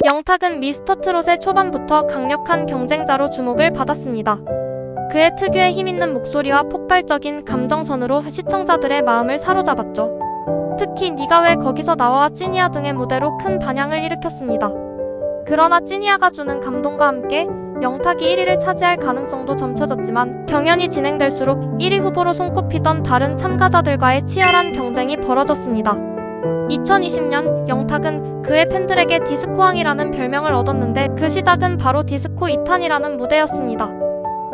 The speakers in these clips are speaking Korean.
영탁은 미스터트롯의 초반부터 강력한 경쟁자로 주목을 받았습니다. 그의 특유의 힘있는 목소리와 폭발적인 감정선으로 시청자들의 마음을 사로잡았죠. 특히 네가 왜 거기서 나와 찐이야 등의 무대로 큰 반향을 일으켰습니다. 그러나 찐이야가 주는 감동과 함께 영탁이 1위를 차지할 가능성도 점쳐졌지만 경연이 진행될수록 1위 후보로 손꼽히던 다른 참가자들과의 치열한 경쟁이 벌어졌습니다. 2020년 영탁은 그의 팬들에게 디스코왕이라는 별명을 얻었는데 그 시작은 바로 디스코 2탄이라는 무대였습니다.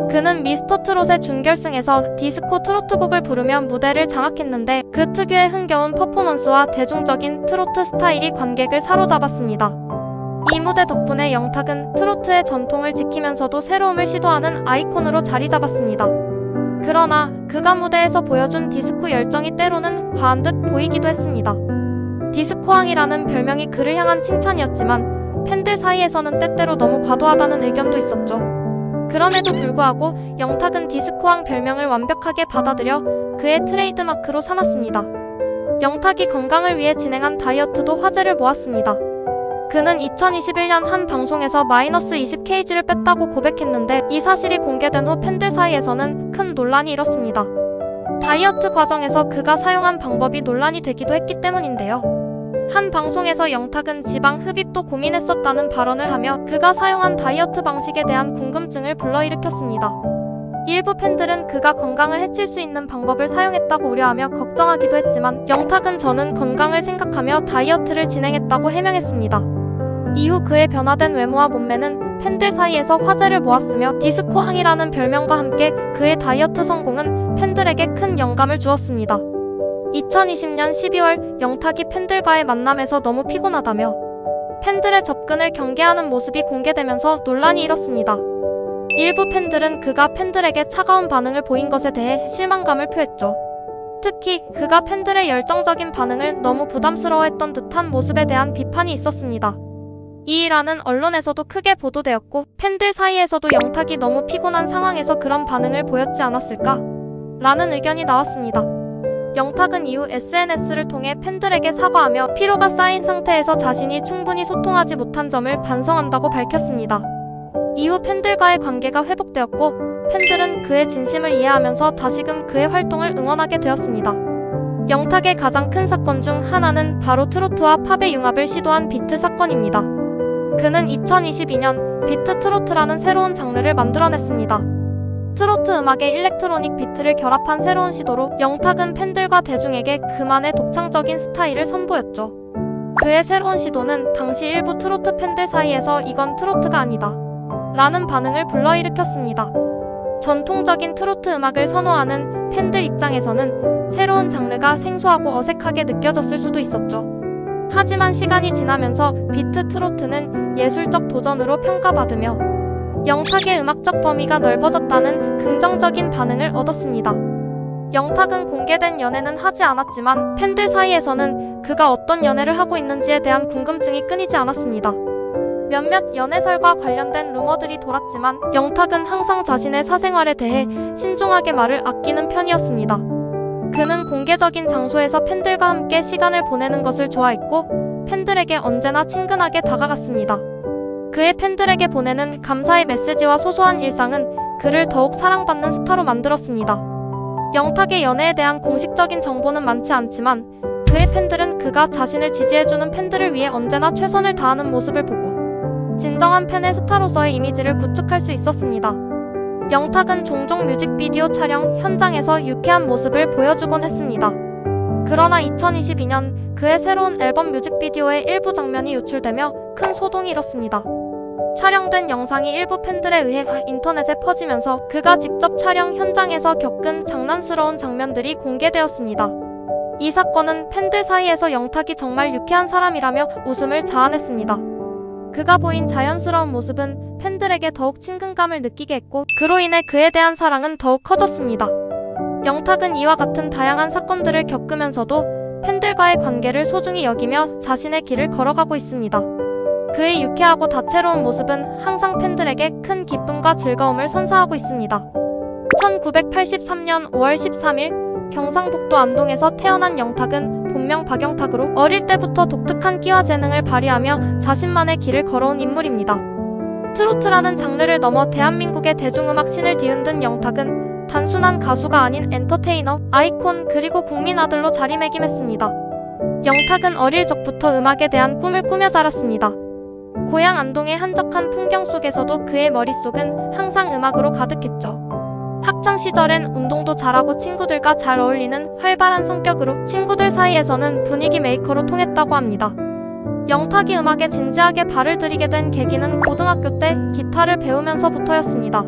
그는 미스터트롯의 준결승에서 디스코 트로트곡을 부르며 무대를 장악했는데 그 특유의 흥겨운 퍼포먼스와 대중적인 트로트 스타일이 관객을 사로잡았습니다. 이 무대 덕분에 영탁은 트로트의 전통을 지키면서도 새로움을 시도하는 아이콘으로 자리 잡았습니다. 그러나 그가 무대에서 보여준 디스코 열정이 때로는 과한 듯 보이기도 했습니다. 디스코왕이라는 별명이 그를 향한 칭찬이었지만 팬들 사이에서는 때때로 너무 과도하다는 의견도 있었죠. 그럼에도 불구하고 영탁은 디스코왕 별명을 완벽하게 받아들여 그의 트레이드마크로 삼았습니다. 영탁이 건강을 위해 진행한 다이어트도 화제를 모았습니다. 그는 2021년 한 방송에서 마이너스 20kg를 뺐다고 고백했는데 이 사실이 공개된 후 팬들 사이에서는 큰 논란이 일었습니다. 다이어트 과정에서 그가 사용한 방법이 논란이 되기도 했기 때문인데요. 한 방송에서 영탁은 지방 흡입도 고민했었다는 발언을 하며 그가 사용한 다이어트 방식에 대한 궁금증을 불러일으켰습니다. 일부 팬들은 그가 건강을 해칠 수 있는 방법을 사용했다고 우려하며 걱정하기도 했지만 영탁은 저는 건강을 생각하며 다이어트를 진행했다고 해명했습니다. 이후 그의 변화된 외모와 몸매는 팬들 사이에서 화제를 모았으며 디스코왕이라는 별명과 함께 그의 다이어트 성공은 팬들에게 큰 영감을 주었습니다. 2020년 12월 영탁이 팬들과의 만남에서 너무 피곤하다며 팬들의 접근을 경계하는 모습이 공개되면서 논란이 일었습니다. 일부 팬들은 그가 팬들에게 차가운 반응을 보인 것에 대해 실망감을 표했죠. 특히 그가 팬들의 열정적인 반응을 너무 부담스러워했던 듯한 모습에 대한 비판이 있었습니다. 이 일화는 언론에서도 크게 보도되었고 팬들 사이에서도 영탁이 너무 피곤한 상황에서 그런 반응을 보였지 않았을까? 라는 의견이 나왔습니다. 영탁은 이후 SNS를 통해 팬들에게 사과하며 피로가 쌓인 상태에서 자신이 충분히 소통하지 못한 점을 반성한다고 밝혔습니다. 이후 팬들과의 관계가 회복되었고 팬들은 그의 진심을 이해하면서 다시금 그의 활동을 응원하게 되었습니다. 영탁의 가장 큰 사건 중 하나는 바로 트로트와 팝의 융합을 시도한 비트 사건입니다. 그는 2022년 비트 트로트라는 새로운 장르를 만들어냈습니다. 트로트 음악에 일렉트로닉 비트를 결합한 새로운 시도로 영탁은 팬들과 대중에게 그만의 독창적인 스타일을 선보였죠. 그의 새로운 시도는 당시 일부 트로트 팬들 사이에서 이건 트로트가 아니다 라는 반응을 불러일으켰습니다. 전통적인 트로트 음악을 선호하는 팬들 입장에서는 새로운 장르가 생소하고 어색하게 느껴졌을 수도 있었죠. 하지만 시간이 지나면서 비트 트로트는 예술적 도전으로 평가받으며 영탁의 음악적 범위가 넓어졌다는 긍정적인 반응을 얻었습니다. 영탁은 공개된 연애는 하지 않았지만 팬들 사이에서는 그가 어떤 연애를 하고 있는지에 대한 궁금증이 끊이지 않았습니다. 몇몇 연애설과 관련된 루머들이 돌았지만 영탁은 항상 자신의 사생활에 대해 신중하게 말을 아끼는 편이었습니다. 그는 공개적인 장소에서 팬들과 함께 시간을 보내는 것을 좋아했고 팬들에게 언제나 친근하게 다가갔습니다. 그의 팬들에게 보내는 감사의 메시지와 소소한 일상은 그를 더욱 사랑받는 스타로 만들었습니다. 영탁의 연애에 대한 공식적인 정보는 많지 않지만 그의 팬들은 그가 자신을 지지해주는 팬들을 위해 언제나 최선을 다하는 모습을 보고 진정한 팬의 스타로서의 이미지를 구축할 수 있었습니다. 영탁은 종종 뮤직비디오 촬영 현장에서 유쾌한 모습을 보여주곤 했습니다. 그러나 2022년 그의 새로운 앨범 뮤직비디오의 일부 장면이 유출되며 큰 소동이 일었습니다. 촬영된 영상이 일부 팬들에 의해 인터넷에 퍼지면서 그가 직접 촬영 현장에서 겪은 장난스러운 장면들이 공개되었습니다. 이 사건은 팬들 사이에서 영탁이 정말 유쾌한 사람이라며 웃음을 자아냈습니다. 그가 보인 자연스러운 모습은 팬들에게 더욱 친근감을 느끼게 했고 그로 인해 그에 대한 사랑은 더욱 커졌습니다. 영탁은 이와 같은 다양한 사건들을 겪으면서도 팬들과의 관계를 소중히 여기며 자신의 길을 걸어가고 있습니다. 그의 유쾌하고 다채로운 모습은 항상 팬들에게 큰 기쁨과 즐거움을 선사하고 있습니다. 1983년 5월 13일 경상북도 안동에서 태어난 영탁은 본명 박영탁으로 어릴 때부터 독특한 끼와 재능을 발휘하며 자신만의 길을 걸어온 인물입니다. 트로트라는 장르를 넘어 대한민국의 대중음악 신을 뒤흔든 영탁은 단순한 가수가 아닌 엔터테이너, 아이콘 그리고 국민 아들로 자리매김했습니다. 영탁은 어릴 적부터 음악에 대한 꿈을 꾸며 자랐습니다. 고향 안동의 한적한 풍경 속에서도 그의 머릿속은 항상 음악으로 가득했죠. 학창 시절엔 운동도 잘하고 친구들과 잘 어울리는 활발한 성격으로 친구들 사이에서는 분위기 메이커로 통했다고 합니다. 영탁이 음악에 진지하게 발을 들이게 된 계기는 고등학교 때 기타를 배우면서부터였습니다.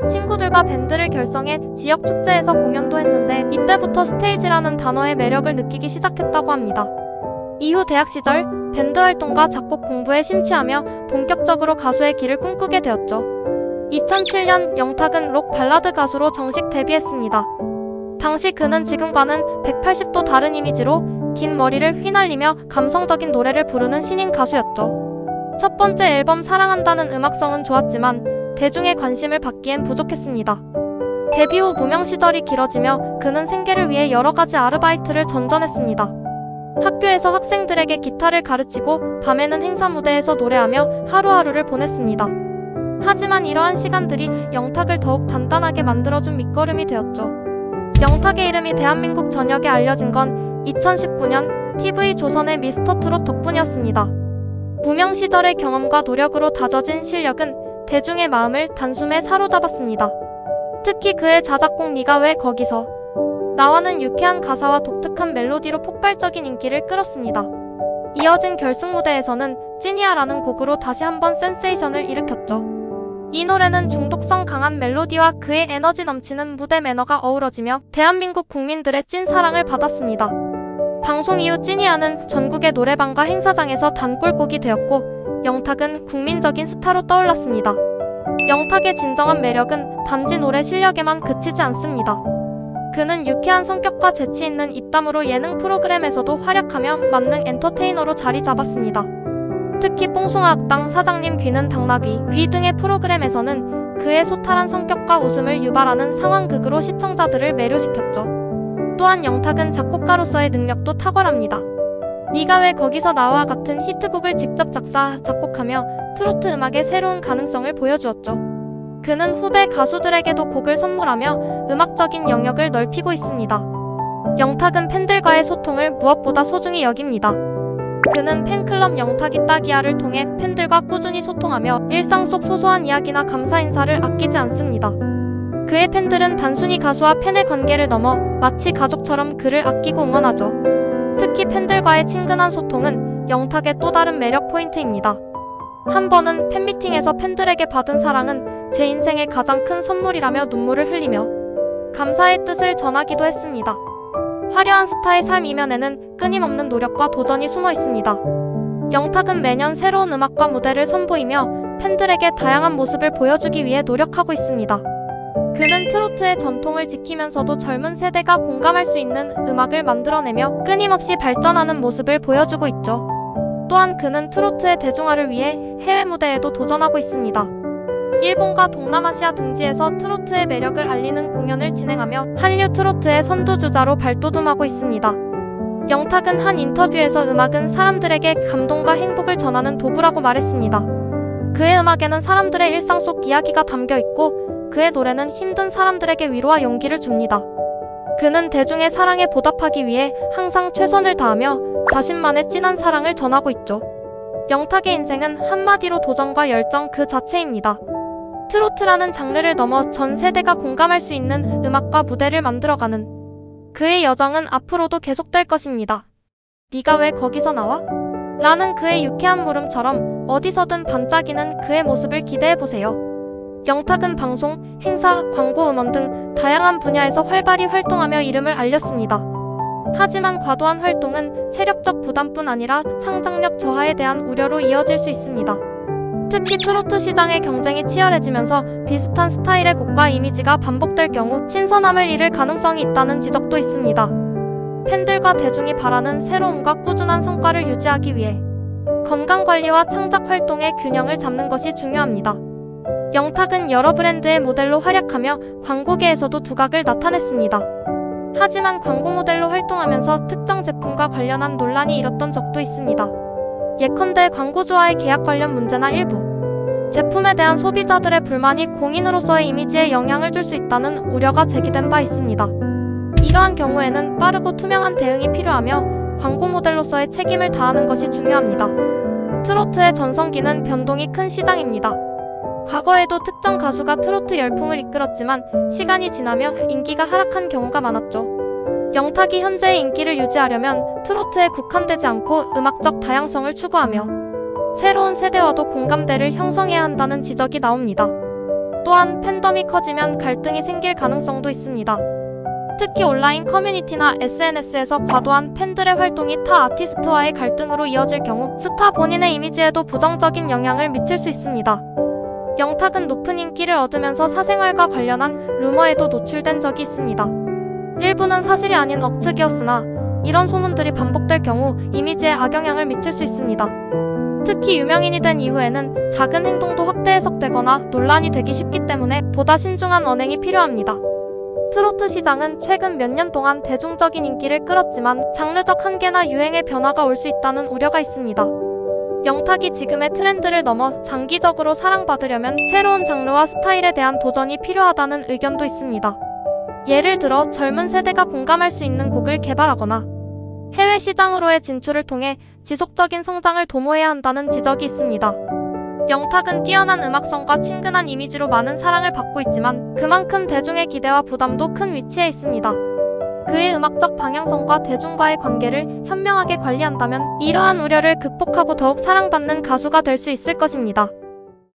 친구들과 밴드를 결성해 지역 축제에서 공연도 했는데 이때부터 스테이지라는 단어의 매력을 느끼기 시작했다고 합니다. 이후 대학 시절 밴드 활동과 작곡 공부에 심취하며 본격적으로 가수의 길을 꿈꾸게 되었죠. 2007년 영탁은 록 발라드 가수로 정식 데뷔했습니다. 당시 그는 지금과는 180도 다른 이미지로 긴 머리를 휘날리며 감성적인 노래를 부르는 신인 가수였죠. 첫 번째 앨범 사랑한다는 음악성은 좋았지만 대중의 관심을 받기엔 부족했습니다. 데뷔 후 무명 시절이 길어지며 그는 생계를 위해 여러 가지 아르바이트를 전전했습니다. 학교에서 학생들에게 기타를 가르치고 밤에는 행사 무대에서 노래하며 하루하루를 보냈습니다. 하지만 이러한 시간들이 영탁을 더욱 단단하게 만들어준 밑거름이 되었죠. 영탁의 이름이 대한민국 전역에 알려진 건 2019년 TV조선의 미스터트롯 덕분이었습니다. 무명 시절의 경험과 노력으로 다져진 실력은 대중의 마음을 단숨에 사로잡았습니다. 특히 그의 자작곡 네가 왜 거기서 나와는 유쾌한 가사와 독특한 멜로디로 폭발적인 인기를 끌었습니다. 이어진 결승 무대에서는 찐이야라는 곡으로 다시 한번 센세이션을 일으켰죠. 이 노래는 중독성 강한 멜로디와 그의 에너지 넘치는 무대 매너가 어우러지며 대한민국 국민들의 찐 사랑을 받았습니다. 방송 이후 찐이야는 전국의 노래방과 행사장에서 단골곡이 되었고 영탁은 국민적인 스타로 떠올랐습니다. 영탁의 진정한 매력은 단지 노래 실력에만 그치지 않습니다. 그는 유쾌한 성격과 재치 있는 입담으로 예능 프로그램에서도 활약하며 만능 엔터테이너로 자리 잡았습니다. 특히 뽕숭아 악당 사장님 귀는 당나귀 귀 등의 프로그램에서는 그의 소탈한 성격과 웃음을 유발하는 상황극으로 시청자들을 매료시켰죠. 또한 영탁은 작곡가로서의 능력도 탁월합니다. 네가 왜 거기서 나와 같은 히트곡을 직접 작사, 작곡하며 트로트 음악의 새로운 가능성을 보여주었죠. 그는 후배 가수들에게도 곡을 선물하며 음악적인 영역을 넓히고 있습니다. 영탁은 팬들과의 소통을 무엇보다 소중히 여깁니다. 그는 팬클럽 영탁이 따기야를 통해 팬들과 꾸준히 소통하며 일상 속 소소한 이야기나 감사 인사를 아끼지 않습니다. 그의 팬들은 단순히 가수와 팬의 관계를 넘어 마치 가족처럼 그를 아끼고 응원하죠. 특히 팬들과의 친근한 소통은 영탁의 또 다른 매력 포인트입니다. 한 번은 팬미팅에서 팬들에게 받은 사랑은 제 인생의 가장 큰 선물이라며 눈물을 흘리며 감사의 뜻을 전하기도 했습니다. 화려한 스타의 삶 이면에는 끊임없는 노력과 도전이 숨어 있습니다. 영탁은 매년 새로운 음악과 무대를 선보이며 팬들에게 다양한 모습을 보여주기 위해 노력하고 있습니다. 그는 트로트의 전통을 지키면서도 젊은 세대가 공감할 수 있는 음악을 만들어내며 끊임없이 발전하는 모습을 보여주고 있죠. 또한 그는 트로트의 대중화를 위해 해외 무대에도 도전하고 있습니다. 일본과 동남아시아 등지에서 트로트의 매력을 알리는 공연을 진행하며 한류 트로트의 선두주자로 발돋움하고 있습니다. 영탁은 한 인터뷰에서 음악은 사람들에게 감동과 행복을 전하는 도구라고 말했습니다. 그의 음악에는 사람들의 일상 속 이야기가 담겨 있고 그의 노래는 힘든 사람들에게 위로와 용기를 줍니다. 그는 대중의 사랑에 보답하기 위해 항상 최선을 다하며 자신만의 진한 사랑을 전하고 있죠. 영탁의 인생은 한마디로 도전과 열정 그 자체입니다. 트로트라는 장르를 넘어 전 세대가 공감할 수 있는 음악과 무대를 만들어가는 그의 여정은 앞으로도 계속될 것입니다. 네가 왜 거기서 나와? 라는 그의 유쾌한 물음처럼 어디서든 반짝이는 그의 모습을 기대해보세요. 영탁은 방송, 행사, 광고, 음원 등 다양한 분야에서 활발히 활동하며 이름을 알렸습니다. 하지만 과도한 활동은 체력적 부담뿐 아니라 창작력 저하에 대한 우려로 이어질 수 있습니다. 특히 트로트 시장의 경쟁이 치열해지면서 비슷한 스타일의 곡과 이미지가 반복될 경우 신선함을 잃을 가능성이 있다는 지적도 있습니다. 팬들과 대중이 바라는 새로움과 꾸준한 성과를 유지하기 위해 건강관리와 창작 활동의 균형을 잡는 것이 중요합니다. 영탁은 여러 브랜드의 모델로 활약하며 광고계에서도 두각을 나타냈습니다. 하지만 광고 모델로 활동하면서 특정 제품과 관련한 논란이 일었던 적도 있습니다. 예컨대 광고주와의 계약 관련 문제나 일부 제품에 대한 소비자들의 불만이 공인으로서의 이미지에 영향을 줄 수 있다는 우려가 제기된 바 있습니다. 이러한 경우에는 빠르고 투명한 대응이 필요하며 광고 모델로서의 책임을 다하는 것이 중요합니다. 트로트의 전성기는 변동이 큰 시장입니다. 과거에도 특정 가수가 트로트 열풍을 이끌었지만 시간이 지나며 인기가 하락한 경우가 많았죠. 영탁이 현재의 인기를 유지하려면 트로트에 국한되지 않고 음악적 다양성을 추구하며 새로운 세대와도 공감대를 형성해야 한다는 지적이 나옵니다. 또한 팬덤이 커지면 갈등이 생길 가능성도 있습니다. 특히 온라인 커뮤니티나 SNS에서 과도한 팬들의 활동이 타 아티스트와의 갈등으로 이어질 경우 스타 본인의 이미지에도 부정적인 영향을 미칠 수 있습니다. 영탁은 높은 인기를 얻으면서 사생활과 관련한 루머에도 노출된 적이 있습니다. 일부는 사실이 아닌 억측이었으나 이런 소문들이 반복될 경우 이미지에 악영향을 미칠 수 있습니다. 특히 유명인이 된 이후에는 작은 행동도 확대 해석되거나 논란이 되기 쉽기 때문에 보다 신중한 언행이 필요합니다. 트로트 시장은 최근 몇 년 동안 대중적인 인기를 끌었지만 장르적 한계나 유행의 변화가 올 수 있다는 우려가 있습니다. 영탁이 지금의 트렌드를 넘어 장기적으로 사랑받으려면 새로운 장르와 스타일에 대한 도전이 필요하다는 의견도 있습니다. 예를 들어 젊은 세대가 공감할 수 있는 곡을 개발하거나 해외 시장으로의 진출을 통해 지속적인 성장을 도모해야 한다는 지적이 있습니다. 영탁은 뛰어난 음악성과 친근한 이미지로 많은 사랑을 받고 있지만 그만큼 대중의 기대와 부담도 큰 위치에 있습니다. 그의 음악적 방향성과 대중과의 관계를 현명하게 관리한다면 이러한 우려를 극복하고 더욱 사랑받는 가수가 될 수 있을 것입니다.